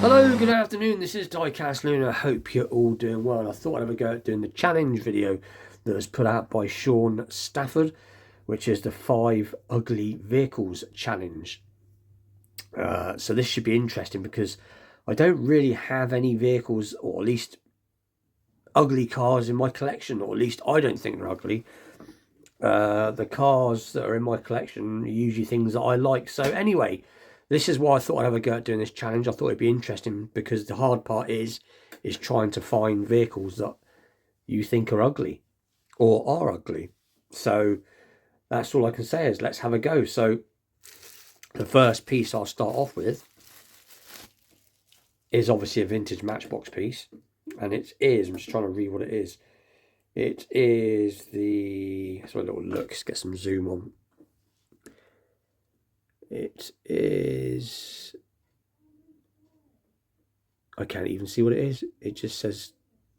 Hello, good afternoon, this is Diecast Luna. I hope you're all doing well. I thought I'd have a go at doing the challenge video that was put out by Sean Stafford, which is the 5 Ugly Vehicles Challenge. So this should be interesting because I don't really have any vehicles, or at least ugly cars in my collection, or at least I don't think they're ugly. The cars that are in my collection are usually things that I like. So anyway, this is why I thought I'd have a go at doing this challenge. I thought it'd be interesting because the hard part is trying to find vehicles that you think are ugly or are ugly. So that's all I can say is let's have a go. So the first piece I'll start off with is obviously a vintage Matchbox piece, and it is, I'm just trying to read what it is. It is the, let's have a little look, let's get some zoom on. It is, I can't even see what it is. It just says,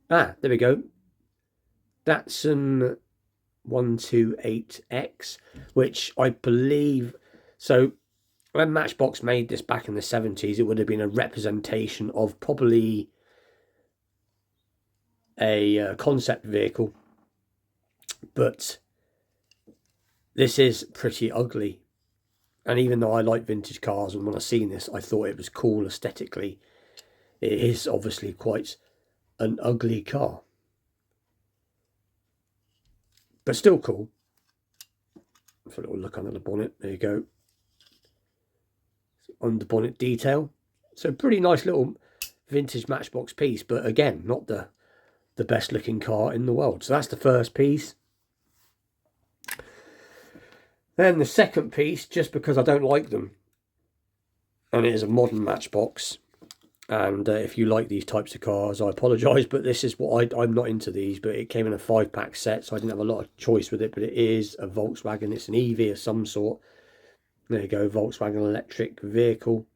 there we go. Datsun 128X, which I believe, so when Matchbox made this back in the 70s, it would have been a representation of probably a concept vehicle, but this is pretty ugly. And even though I like vintage cars, and when I seen this, I thought it was cool aesthetically, it is obviously quite an ugly car, but still cool. Have a little look under the bonnet. There you go. Under bonnet detail. So pretty nice little vintage Matchbox piece, but again, not the best looking car in the world. So that's the first piece. Then the second piece, just because I don't like them, and it is a modern Matchbox, and if you like these types of cars, I apologise, but this is what I'm not into these, but it came in a 5-pack set, so I didn't have a lot of choice with it, but it is a Volkswagen. It's an EV of some sort. There you go, Volkswagen electric vehicle.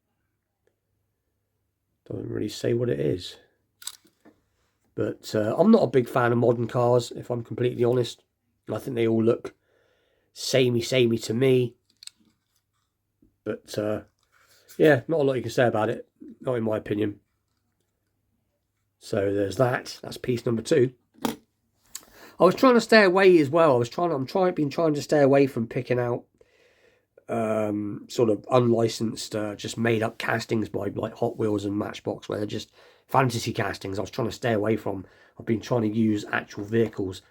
Doesn't really say what it is. But I'm not a big fan of modern cars, if I'm completely honest. I think they all look samey to me. But yeah, not a lot you can say about it, not in my opinion. So there's that. That's piece number 2. I was trying to stay away as well. I'm trying to stay away from picking out sort of unlicensed, just made up castings by like Hot Wheels and Matchbox, where they're just fantasy castings. I was trying to stay away from. I've been trying to use actual vehicles.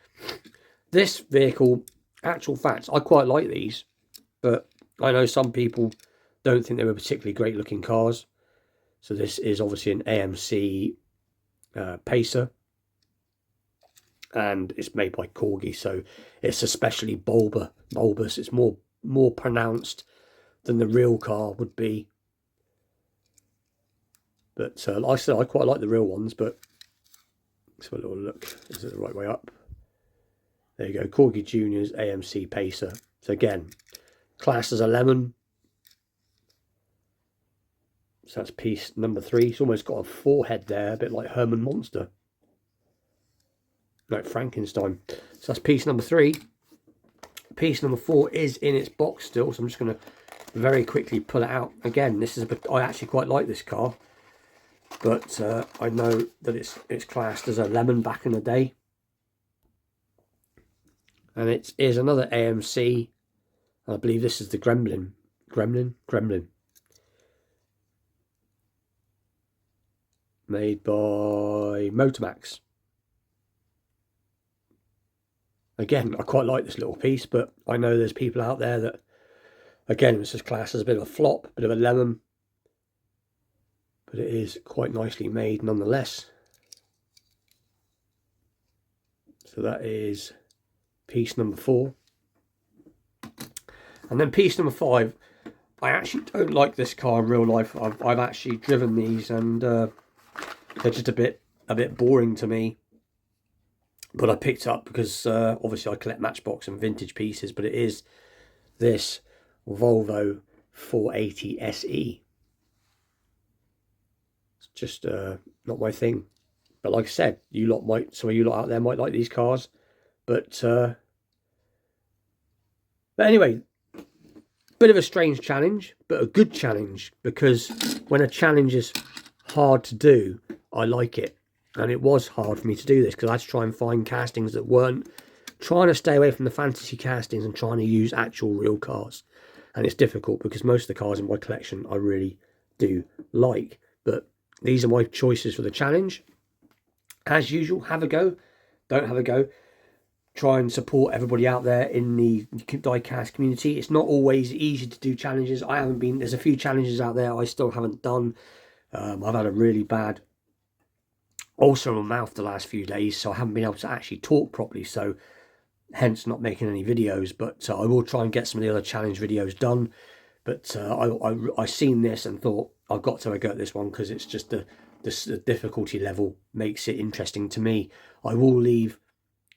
This vehicle, actual facts, I quite like these, but I know some people don't think they were particularly great looking cars. So this is obviously an AMC Pacer, and it's made by Corgi, so it's especially bulbous. It's more pronounced than the real car would be. But like I said, I quite like the real ones, but let's have a little look. Is it the right way up? There you go, Corgi Junior's AMC Pacer. So again, classed as a lemon. So that's piece number 3. It's almost got a forehead there, a bit like Herman Monster. Like Frankenstein. So that's piece number 3. Piece number 4 is in its box still, so I'm just going to very quickly pull it out. Again, this is I actually quite like this car, but I know that it's classed as a lemon back in the day. And it is another AMC. I believe this is the Gremlin. Made by Motormax. Again, I quite like this little piece, but I know there's people out there that, again, it was just classed as a bit of a flop, a bit of a lemon. But it is quite nicely made nonetheless. So that is piece number 4. And then piece number 5, I actually don't like this car in real life. I've actually driven these, and they're just a bit boring to me. But I picked up because obviously I collect Matchbox and vintage pieces, but it is this Volvo 480 SE. It's just not my thing. But like I said, some of you lot out there might like these cars. But anyway, bit of a strange challenge, but a good challenge, because when a challenge is hard to do, I like it. And it was hard for me to do this because I had to try and find castings that weren't, trying to stay away from the fantasy castings and trying to use actual real cars. And it's difficult because most of the cars in my collection I really do like. But these are my choices for the challenge. As usual, have a go, don't have a go. Try and support everybody out there in the diecast community. It's not always easy to do challenges. There's a few challenges out there I still haven't done. I've had a really bad ulcer on my mouth the last few days, so I haven't been able to actually talk properly, so hence not making any videos. But I will try and get some of the other challenge videos done. But I seen this and thought I've got to go at this one because it's just the difficulty level makes it interesting to me. I will leave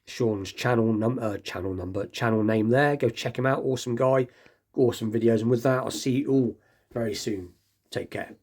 Sean's channel name there. Go check him out. Awesome guy, awesome videos. And with that, I'll see you all very soon. Take care.